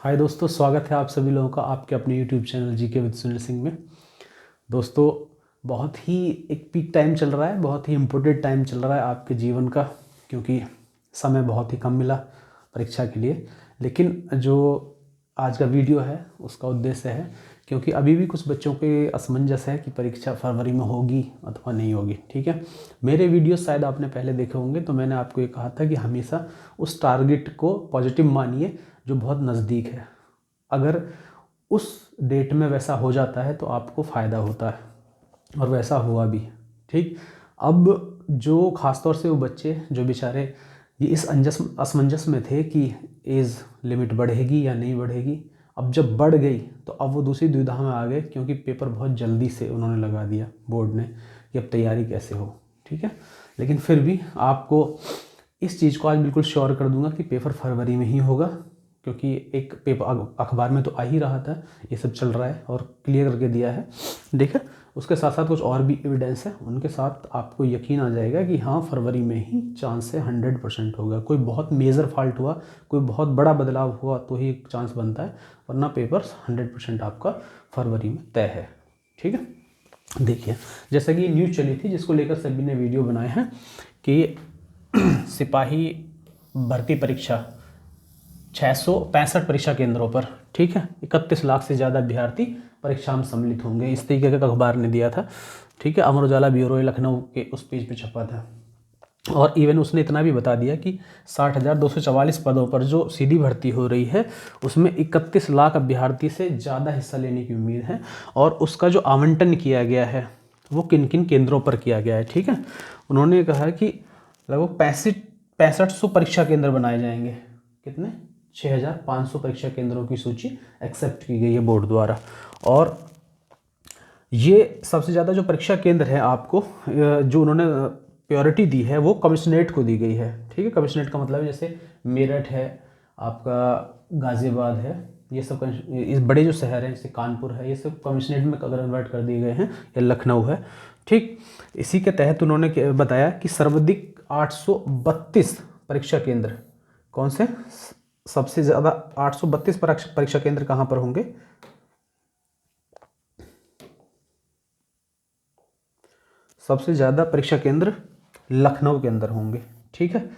हाय दोस्तों, स्वागत है आप सभी लोगों का आपके अपने YouTube channel GK with Sunil Singh में। दोस्तों, बहुत ही एक पीक टाइम चल रहा है, बहुत ही इम्पोर्टेंट टाइम चल रहा है आपके जीवन का, क्योंकि समय बहुत ही कम मिला परीक्षा के लिए। लेकिन जो आज का वीडियो है उसका उद्देश्य है, क्योंकि अभी भी कुछ बच्चों के असमंजस है कि परीक्षा फरवरी में होगी अथवा नहीं होगी। ठीक है, मेरे वीडियो शायद आपने पहले देखे होंगे, तो मैंने आपको ये कहा था कि हमेशा उस टारगेट को पॉजिटिव मानिए जो बहुत नज़दीक है। अगर उस डेट में वैसा हो जाता है तो आपको फ़ायदा होता है, और वैसा हुआ भी। ठीक, अब जो ख़ासतौर से वो बच्चे जो बेचारे ये इस असमंजस में थे कि एज लिमिट बढ़ेगी या नहीं बढ़ेगी, अब जब बढ़ गई तो अब वो दूसरी दुविधा में आ गए, क्योंकि पेपर बहुत जल्दी से उन्होंने लगा दिया बोर्ड ने कि अब तैयारी कैसे हो। ठीक है, लेकिन फिर भी आपको इस चीज़ को आज बिल्कुल श्योर कर दूंगा कि पेपर फरवरी में ही होगा, क्योंकि एक पेपर अखबार में तो आ ही रहा था, ये सब चल रहा है और क्लियर करके दिया है। देखिए, उसके साथ साथ कुछ और भी एविडेंस है, उनके साथ आपको यकीन आ जाएगा कि हाँ, फरवरी में ही चांस है 100% होगा। कोई बहुत मेजर फॉल्ट हुआ, कोई बहुत बड़ा बदलाव हुआ तो ही चांस बनता है, वरना पेपर 100% आपका फरवरी में तय है। ठीक है, देखिए, जैसा कि न्यूज़ चली थी जिसको लेकर सभी ने वीडियो बनाए हैं कि सिपाही भर्ती परीक्षा 665 परीक्षा केंद्रों पर, ठीक है, 31 लाख से ज़्यादा अभ्यर्थी परीक्षा में सम्मिलित होंगे, इस तरीके का अखबार ने दिया था। ठीक है, अमर उजाला ब्यूरो लखनऊ के उस पेज पे छपा था। और इवन उसने इतना भी बता दिया कि 60,244 पदों पर जो सीधी भर्ती हो रही है उसमें 31 लाख अभ्यर्थी से ज़्यादा हिस्सा लेने की उम्मीद है, और उसका जो आवंटन किया गया है वो किन किन केंद्रों पर किया गया है। ठीक है, उन्होंने कहा कि लगभग 6500 परीक्षा केंद्र बनाए जाएंगे। कितने? 6,500 परीक्षा केंद्रों की सूची एक्सेप्ट की गई है बोर्ड द्वारा। और ये सबसे ज़्यादा जो परीक्षा केंद्र है आपको जो उन्होंने प्योरिटी दी है वो कमिश्नरेट को दी गई है। ठीक है, कमिश्नरेट का मतलब है जैसे मेरठ है, आपका गाज़ियाबाद है, ये सब इस बड़े जो शहर हैं जैसे कानपुर है, ये सब कमिश्नरेट में अगर कन्वर्ट कर दिए गए हैं, या लखनऊ है। ठीक, इसी के तहत उन्होंने बताया कि सर्वाधिक 832 परीक्षा केंद्र कौन से, सबसे ज़्यादा 832 परीक्षा केंद्र कहाँ पर होंगे? सबसे ज़्यादा परीक्षा केंद्र लखनऊ के अंदर होंगे। ठीक है,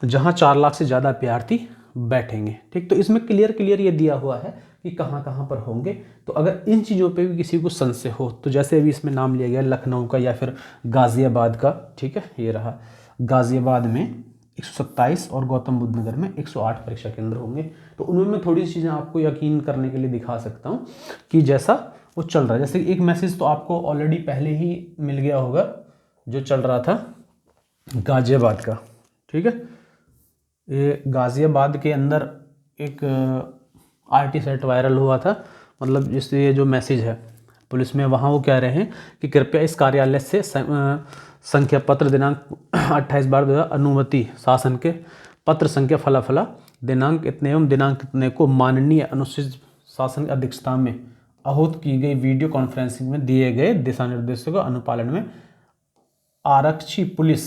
जहाँ 4 लाख से ज़्यादा अभ्यर्थी बैठेंगे। ठीक, तो इसमें क्लियर ये दिया हुआ है कि कहाँ कहाँ पर होंगे। तो अगर इन चीज़ों पे भी किसी को संशय हो, तो जैसे अभी इसमें नाम लिया गया लखनऊ का या फिर गाज़ियाबाद का, ठीक है, ये रहा गाज़ियाबाद में 127 और गौतम बुद्ध नगर में 108 परीक्षा केंद्र होंगे। तो उनमें मैं थोड़ी सी चीज़ें आपको यकीन करने के लिए दिखा सकता हूँ कि जैसा वो चल रहा है। जैसे एक मैसेज तो आपको ऑलरेडी पहले ही मिल गया होगा जो चल रहा था गाज़ियाबाद का। ठीक है, ये गाज़ियाबाद के अंदर एक RT सेट वायरल हुआ था, मतलब जिससे ये जो मैसेज है पुलिस में, वहाँ वो कह रहे हैं कि कृपया इस कार्यालय से संख्या पत्र दिनांक 28/12/2000 अनुमति शासन के पत्र संख्या फला फला दिनांक इतने एवं दिनांक इतने को माननीय अनुसूचित शासन की अध्यक्षता में आहूत की गई वीडियो कॉन्फ्रेंसिंग में दिए गए दिशा निर्देशों के अनुपालन में आरक्षी पुलिस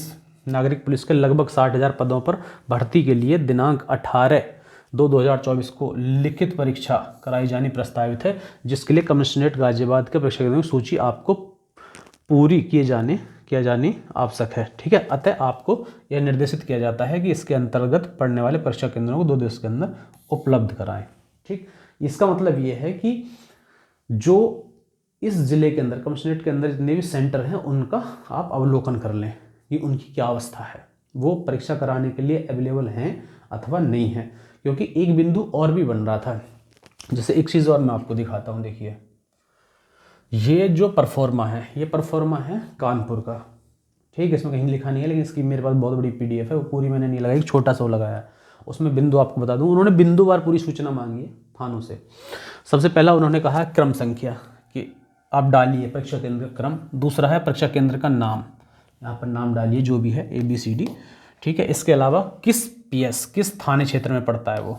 नागरिक पुलिस के लगभग 60,000 पदों पर भर्ती के लिए दिनांक 18/2/2024 को लिखित परीक्षा कराई जानी प्रस्तावित है, जिसके लिए कमिश्नरेट गाज़ियाबाद के परीक्षा केंद्रों की सूची आपको पूरी किया जानी आवश्यक है। ठीक है, अतः आपको यह निर्देशित किया जाता है कि इसके अंतर्गत पढ़ने वाले परीक्षा केंद्रों को 2 दिवस के अंदर उपलब्ध कराएं। ठीक, इसका मतलब ये है कि जो इस ज़िले के अंदर कमिश्नरेट के अंदर जितने भी सेंटर हैं उनका आप अवलोकन कर लें कि उनकी क्या अवस्था है, वो परीक्षा कराने के लिए अवेलेबल हैं अथवा नहीं है। क्योंकि एक बिंदु और भी बन रहा था, जैसे एक चीज़ और मैं आपको दिखाता हूँ। देखिए, ये जो परफॉर्मा है, ये परफॉर्मा है कानपुर का। ठीक है, इसमें कहीं लिखा नहीं है, लेकिन इसकी मेरे पास बहुत बड़ी PDF है, वो पूरी मैंने नहीं लगाई, छोटा सा वो लगाया है। उसमें बिंदु आपको बता दूँ, उन्होंने बिंदुवार पूरी सूचना मांगी है थानों से। सबसे पहला उन्होंने कहा क्रम संख्या, कि आप डालिए परीक्षा केंद्र का क्रम। दूसरा है परीक्षा केंद्र का नाम, यहाँ पर नाम डालिए जो भी है ABCD। ठीक है, इसके अलावा किस थाने क्षेत्र में पड़ता है वो,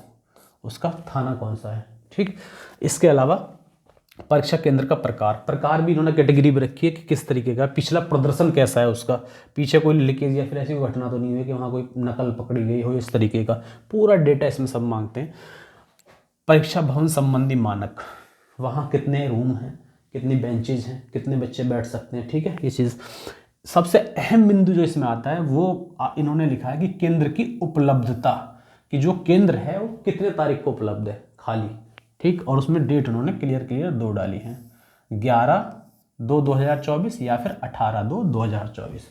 उसका थाना कौन सा है। ठीक, इसके अलावा परीक्षा केंद्र का प्रकार भी इन्होंने कैटेगरी भी रखी है कि किस तरीके का, पिछला प्रदर्शन कैसा है उसका, पीछे कोई लीकेज या फिर ऐसी कोई घटना तो नहीं हुई कि वहाँ कोई नकल पकड़ी गई हो, इस तरीके का पूरा डेटा इसमें सब मांगते हैं। परीक्षा भवन संबंधी मानक, वहाँ कितने रूम हैं, कितनी बेंचेज हैं, कितने बच्चे बैठ सकते हैं, ठीक है। ये चीज़ सबसे अहम बिंदु जो इसमें आता है वो इन्होंने लिखा है कि केंद्र की उपलब्धता, कि जो केंद्र है वो कितने तारीख को उपलब्ध है खाली, ठीक। और उसमें डेट उन्होंने क्लियर 2 डाली हैं, 11/2/2024 या फिर 18/2/2024।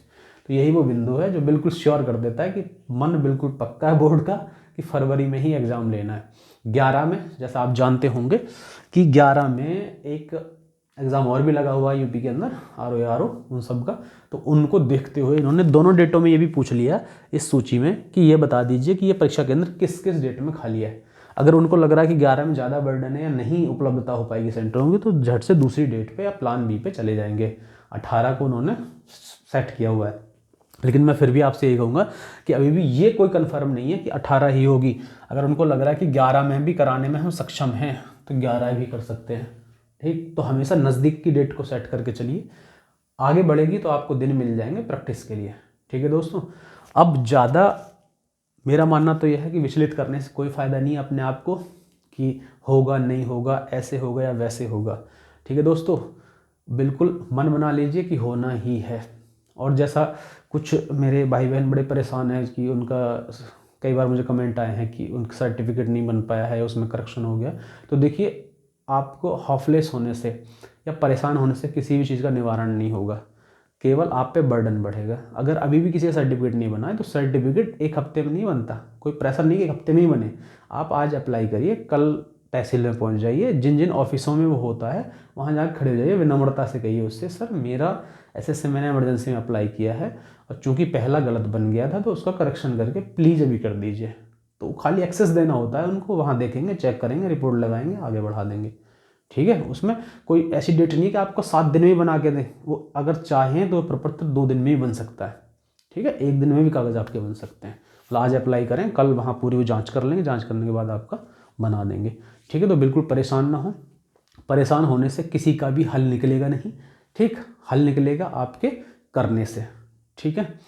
तो यही वो बिंदु है जो बिल्कुल श्योर कर देता है कि मन बिल्कुल पक्का है बोर्ड का कि फरवरी में ही एग्ज़ाम लेना है। 11 में, जैसा आप जानते होंगे कि 11 में एक एग्ज़ाम और भी लगा हुआ है यूपी के अंदर, RO उन सब का, तो उनको देखते हुए इन्होंने दोनों डेटों में ये भी पूछ लिया इस सूची में कि ये बता दीजिए कि ये परीक्षा केंद्र किस किस डेट में खाली है। अगर उनको लग रहा है कि 11 में ज़्यादा बर्डन है या नहीं उपलब्धता हो पाएगी सेंटरों की, तो झट से दूसरी डेट पे या प्लान बी पे चले जाएंगे। 18 को उन्होंने सेट किया हुआ है। लेकिन मैं फिर भी आपसे यही कहूँगा कि अभी भी ये कोई कंफर्म नहीं है कि 18 ही होगी। अगर उनको लग रहा है कि 11 में भी कराने में हम सक्षम हैं तो 11 भी कर सकते हैं, ठीक। तो हमेशा नज़दीक की डेट को सेट करके चलिए, आगे बढ़ेगी तो आपको दिन मिल जाएंगे प्रैक्टिस के लिए, ठीक है दोस्तों। अब ज़्यादा मेरा मानना तो यह है कि विचलित करने से कोई फ़ायदा नहीं है अपने आप को कि होगा नहीं होगा, ऐसे होगा या वैसे होगा, ठीक है दोस्तों। बिल्कुल मन बना लीजिए कि होना ही है। और जैसा कुछ मेरे भाई बहन बड़े परेशान हैं कि उनका कई बार मुझे कमेंट आए हैं कि उनका सर्टिफिकेट नहीं बन पाया है, उसमें करेक्शन हो गया, तो देखिए आपको हॉपलेस होने से या परेशान होने से किसी भी चीज़ का निवारण नहीं होगा, केवल आप पे बर्डन बढ़ेगा। अगर अभी भी किसी का सर्टिफिकेट नहीं बना है तो सर्टिफिकेट एक हफ्ते में नहीं बनता, कोई प्रेशर नहीं कि एक हफ्ते में ही बने। आप आज अप्लाई करिए, कल तहसील में पहुंच जाइए, जिन जिन ऑफिसों में वो होता है वहाँ जाकर खड़े हो जाइए, विनम्रता से कहिए उससे, सर मेरा ऐसे मैंने इमरजेंसी में अप्लाई किया है और चूँकि पहला गलत बन गया था तो उसका करेक्शन करके प्लीज़ अभी कर दीजिए। तो खाली एक्सेस देना होता है उनको, वहाँ देखेंगे, चेक करेंगे, रिपोर्ट लगाएंगे, आगे बढ़ा देंगे, ठीक है। उसमें कोई ऐसी डेट नहीं कि आपको 7 दिन में ही बना के दें, वो अगर चाहें तो प्रपत्र 2 दिन में ही बन सकता है, ठीक है। 1 दिन में भी कागज़ आपके बन सकते हैं। मतलब आज अप्लाई करें, कल वहाँ पूरी वो जांच कर लेंगे, जांच करने के बाद आपका बना देंगे, ठीक है। तो बिल्कुल परेशान ना हो, परेशान होने से किसी का भी हल निकलेगा नहीं, ठीक। हल निकलेगा आपके करने से, ठीक है।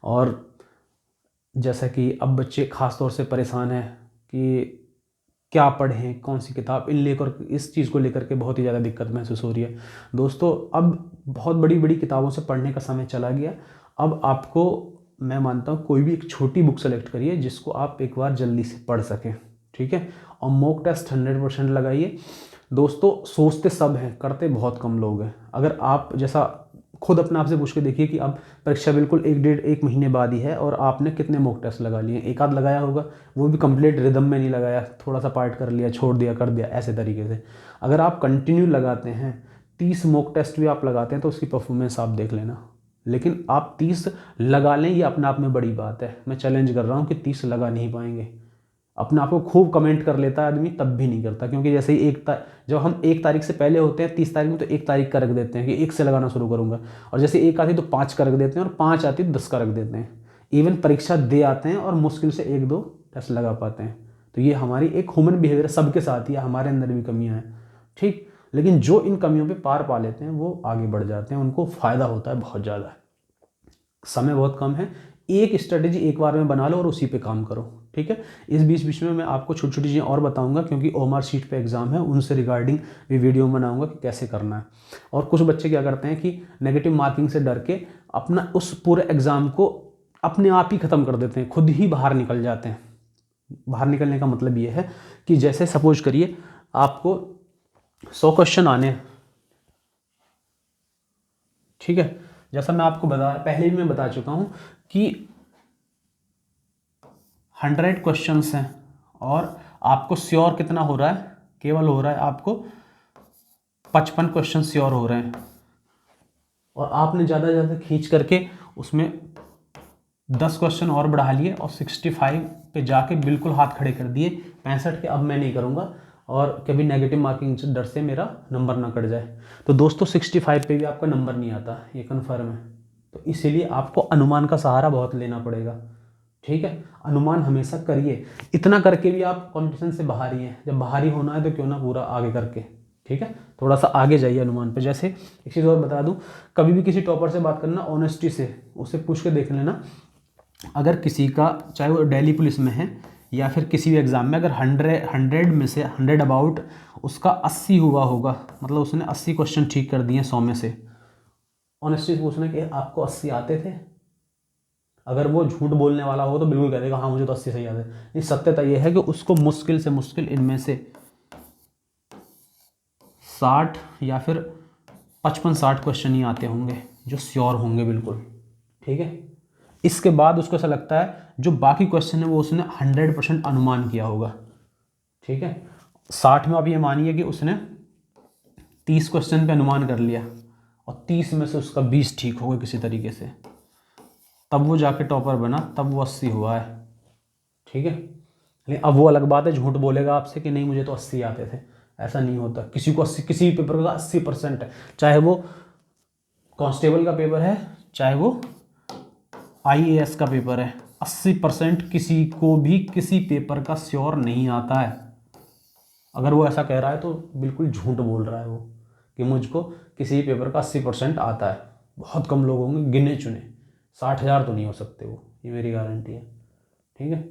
और जैसा कि अब बच्चे ख़ास तौर से परेशान हैं कि क्या पढ़ें, कौन सी किताब, इस चीज़ को लेकर के बहुत ही ज़्यादा दिक्कत महसूस हो रही है दोस्तों। अब बहुत बड़ी बड़ी किताबों से पढ़ने का समय चला गया। अब आपको मैं मानता हूँ कोई भी एक छोटी बुक सेलेक्ट करिए जिसको आप एक बार जल्दी से पढ़ सकें, ठीक है। और मॉक टेस्ट 100% लगाइए दोस्तों। सोचते सब हैं, करते बहुत कम लोग हैं। अगर आप जैसा खुद अपने आप से पूछ के देखिए कि अब परीक्षा बिल्कुल 1 महीने बाद ही है और आपने कितने मॉक टेस्ट लगा लिए। एक आध लगाया होगा, वो भी कंप्लीट रिदम में नहीं लगाया, थोड़ा सा पार्ट कर लिया, छोड़ दिया, कर दिया, ऐसे तरीके से। अगर आप कंटिन्यू लगाते हैं, 30 मॉक टेस्ट भी आप लगाते हैं तो उसकी परफॉर्मेंस आप देख लेना। लेकिन आप 30 लगा लें, ये अपने आप में बड़ी बात है। मैं चैलेंज कर रहा हूँ कि 30 लगा नहीं पाएंगे। अपने आप को खूब कमेंट कर लेता है आदमी, तब भी नहीं करता, क्योंकि जैसे ही जब हम 1 तारीख से पहले होते हैं 30 तारीख में, तो 1 तारीख का रख देते हैं कि 1 से लगाना शुरू करूंगा, और जैसे 1 आती तो 5 का रख देते हैं, और 5 आती तो 10 का रख देते हैं। इवन परीक्षा दे आते हैं और मुश्किल से 1-2 टेस्ट लगा पाते हैं। तो ये हमारी एक ह्यूमन बिहेवियर सबके साथ ही है, हमारे अंदर भी कमियाँ हैं, ठीक। लेकिन जो इन कमियों पर पार पा लेते हैं वो आगे बढ़ जाते हैं, उनको फ़ायदा होता है बहुत ज़्यादा। समय बहुत कम है, एक स्ट्रेटेजी एक बार में बना लो और उसी पे काम करो, ठीक है। इस बीच में मैं आपको छोटी छोटी चीज़ें और बताऊंगा, क्योंकि OMR शीट पे एग्जाम है, उनसे रिगार्डिंग भी वीडियो बनाऊंगा कि कैसे करना है। और कुछ बच्चे क्या करते हैं कि नेगेटिव मार्किंग से डर के अपना उस पूरे एग्ज़ाम को अपने आप ही ख़त्म कर देते हैं, खुद ही बाहर निकल जाते हैं। बाहर निकलने का मतलब ये है कि जैसे सपोज करिए आपको 100 क्वेश्चन आने हैं, ठीक है। जैसा मैं आपको पहले भी मैं बता चुका हूँ कि 100 क्वेश्चंस हैं और आपको श्योर कितना हो रहा है, केवल हो रहा है आपको 55 क्वेश्चन श्योर हो रहे हैं, और आपने ज़्यादा ज़्यादा खींच करके उसमें 10 क्वेश्चन और बढ़ा लिए और 65 पे जाके बिल्कुल हाथ खड़े कर दिए, 65 के अब मैं नहीं करूँगा, और कभी नेगेटिव मार्किंग से डर से मेरा नंबर ना कट जाए। तो दोस्तों 65 पे भी आपका नंबर नहीं आता, ये कन्फर्म है। तो इसीलिए आपको अनुमान का सहारा बहुत लेना पड़ेगा, ठीक है। अनुमान हमेशा करिए, इतना करके भी आप कंपटीशन से बाहर ही हैं। जब बाहर ही होना है तो क्यों ना पूरा आगे करके, ठीक है, थोड़ा सा आगे जाइए अनुमान पे। जैसे एक चीज़ और बता दूं, कभी भी किसी टॉपर से बात करना ऑनेस्टी से, उससे पूछ के देख लेना, अगर किसी का चाहे वो दिल्ली पुलिस में है या फिर किसी भी एग्ज़ाम में अगर 100 में से 100 अबाउट उसका 80 हुआ होगा, मतलब उसने 80 क्वेश्चन ठीक कर दिए 100 में से, ऑनेस्टली पूछना कि आपको 80 आते थे? अगर वो झूठ बोलने वाला हो तो बिल्कुल कह देगा हाँ मुझे तो 80 सही आते हैं। नहीं, सत्यता ये है कि उसको मुश्किल से मुश्किल इनमें से 60 या फिर 55-60 क्वेश्चन ही आते होंगे जो श्योर होंगे बिल्कुल, ठीक है। इसके बाद उसको ऐसा लगता है जो बाकी क्वेश्चन है वो उसने 100% अनुमान किया होगा, ठीक है। 60 में आप ये मानिए कि उसने 30 क्वेश्चन पे अनुमान कर लिया और 30 में से उसका 20 ठीक हो गए किसी तरीके से, तब वो जाके टॉपर बना, तब वो 80 हुआ है, ठीक है। लेकिन अब वो अलग बात है, झूठ बोलेगा आपसे कि नहीं मुझे तो 80 आते थे। ऐसा नहीं होता। किसी को 80, किसी भी पेपर का 80% है, चाहे वो कांस्टेबल का पेपर है चाहे वो IAS का पेपर है, 80% किसी को भी किसी पेपर का श्योर नहीं आता है। अगर वो ऐसा कह रहा है तो बिल्कुल झूठ बोल रहा है वो कि मुझको किसी पेपर का 80% आता है। बहुत कम लोग होंगे, गिने चुने, 60,000 तो नहीं हो सकते वो, ये मेरी गारंटी है, ठीक है।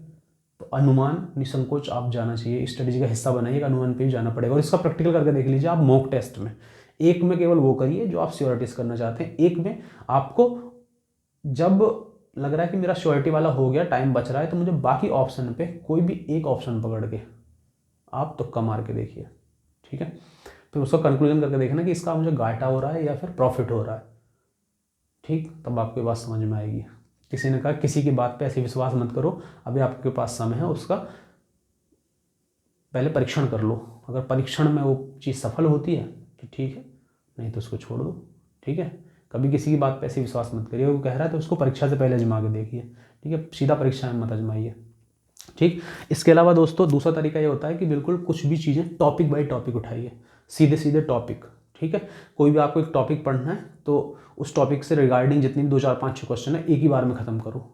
तो अनुमान निसंकोच आप जाना चाहिए, स्ट्रेटेजी का हिस्सा बनाइए, अनुमान पे भी जाना पड़ेगा। और इसका प्रैक्टिकल करके देख लीजिए आप मॉक टेस्ट में। एक में केवल वो करिए जो आप श्योरिटीज करना चाहते हैं, एक में आपको जब लग रहा है कि मेरा श्योरिटी वाला हो गया, टाइम बच रहा है, तो मुझे बाकी ऑप्शन पे कोई भी एक ऑप्शन पकड़ के आप तुक्का मार के देखिए, ठीक है। फिर उसका कंक्लूजन करके देखना कि इसका मुझे घाटा हो रहा है या फिर प्रॉफिट हो रहा है, ठीक। तब आपको ये बात समझ में आएगी। किसी ने कहा किसी की बात पे ऐसे विश्वास मत करो, अभी आपके पास समय है, उसका पहले परीक्षण कर लो। अगर परीक्षण में वो चीज़ सफल होती है तो ठीक है, नहीं तो उसको छोड़ दो, ठीक है। कभी किसी की बात पे ऐसे विश्वास मत करिए, वो कह रहा है तो उसको परीक्षा से पहले आजमा के देखिए, ठीक है। सीधा परीक्षा में मत आजमाइए, ठीक। इसके अलावा दोस्तों दूसरा तरीका ये होता है कि बिल्कुल कुछ भी चीज़ें टॉपिक बाई टॉपिक उठाइए, सीधे सीधे टॉपिक, ठीक है। कोई भी आपको एक टॉपिक पढ़ना है तो उस टॉपिक से रिगार्डिंग जितनी भी 2 4 5 6 क्वेश्चन है एक ही बार में ख़त्म करो,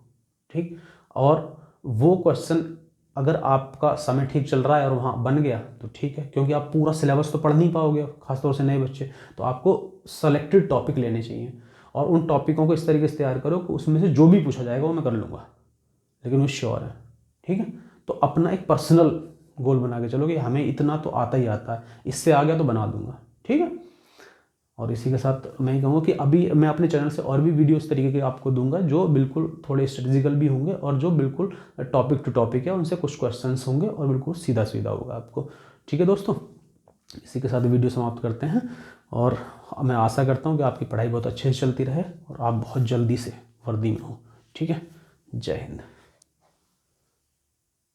ठीक। और वो क्वेश्चन अगर आपका समय ठीक चल रहा है और वहाँ बन गया तो ठीक है, क्योंकि आप पूरा सिलेबस तो पढ़ नहीं पाओगे, खासतौर से नए बच्चे, तो आपको सेलेक्टेड टॉपिक लेने चाहिए और उन टॉपिकों को इस तरीके से तैयार करो कि उसमें से जो भी पूछा जाएगा वो मैं कर लूँगा, लेकिन वो श्योर है, ठीक है। तो अपना एक पर्सनल गोल बना के चलो कि हमें इतना तो आता ही आता है, इससे आ गया तो बना दूंगा, ठीक है। और इसी के साथ मैं ये कहूँगा कि अभी मैं अपने चैनल से और भी वीडियो इस तरीके के आपको दूंगा जो बिल्कुल थोड़े स्ट्रेटेजिकल भी होंगे और जो बिल्कुल टॉपिक टू टॉपिक है, उनसे कुछ क्वेश्चंस होंगे और बिल्कुल सीधा सीधा होगा आपको, ठीक है दोस्तों। इसी के साथ वीडियो समाप्त करते हैं और मैं आशा करता हूँ कि आपकी पढ़ाई बहुत अच्छे से चलती रहे और आप बहुत जल्दी से वर्दी में हो, ठीक है। जय हिंद।